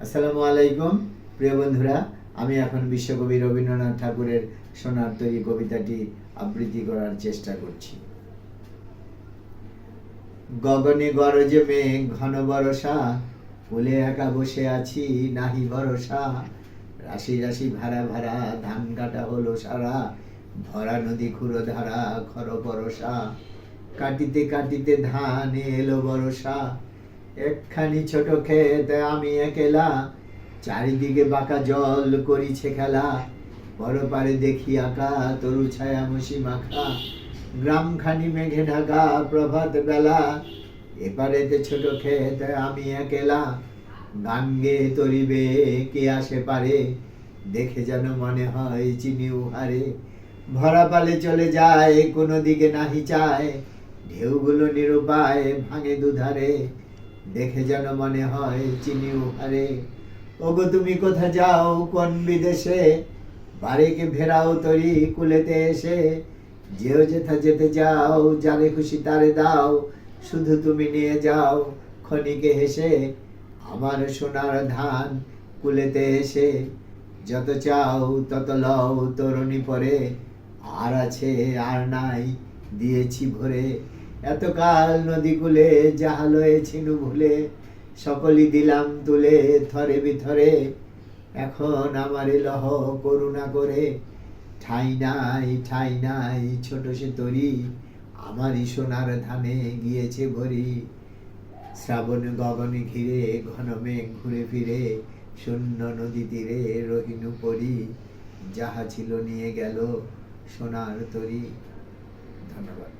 আসসালামু আলাইকুম প্রিয় বন্ধুরা, আমি এখন বিশ্বকবি রবীন্দ্রনাথ ঠাকুরের সোনার তরী কবিতাটি আবৃত্তি করার চেষ্টা করছি। গগনে গরজে মেঘ ঘন বরষা, কুলে একা বসে আছি নাহি ভরসা। রাশি রাশি ভাড়া ভাড়া ধান কাটা হলো সারা, ভরা নদী খুঁড়ো ধারা খর পরশা। কাটিতে কাটিতে ধান এলো বরষা, একখানি ছোট ক্ষেত আমি একেলা, চারিদিকে বাঁকা জল করিছে খেলা। বড় পারে দেখি আঁকা তরু ছায়া মসি মাখা, গ্রামখানি মেঘে ঢাকা প্রভাত বেলা। এপারেতে ছোট ক্ষেত আমি একেলা, গান গেয়ে তরিবে কে আসে পারে, দেখে যেন মনে হয় চিনি উহারে। ভরা পালে চলে যায় কোনো দিকে নাহি চায়, ঢেউগুলো নিরুপায় ভাঙে দুধারে, দেখে যেন মনে হয় চিনি উহারে। ওগো তুমি কোথা যাও কোন বিদেশে, বাড়িকে ফেরাও তরি কুলেতে এসে। যেও যেথা যেতে যাও যারে খুশি তারে দাও, শুধু তুমি নিয়ে যাও ক্ষণিকে হেসে আমার সোনার ধান কুলেতে এসে। যত চাও তত লও তরুণী পরে, আর আছে আর নাই দিয়েছি ভরে। এতকাল নদী কূলে যাহা লয়েছিনু ভুলে, সকলই দিলাম তুলে থরে বিথরে। এখন আমারে লহ করুণা করে, ঠাই নাই ছোট সে তরি, আমারই সোনার ধানে গিয়েছে ভরি। শ্রাবণ গগনে ঘিরে ঘন মেঘ ঘুরে ফিরে, শূন্য নদী তীরে রহিনু পরি। যাহা ছিল নিয়ে গেল সোনার তরি। ধন্যবাদ।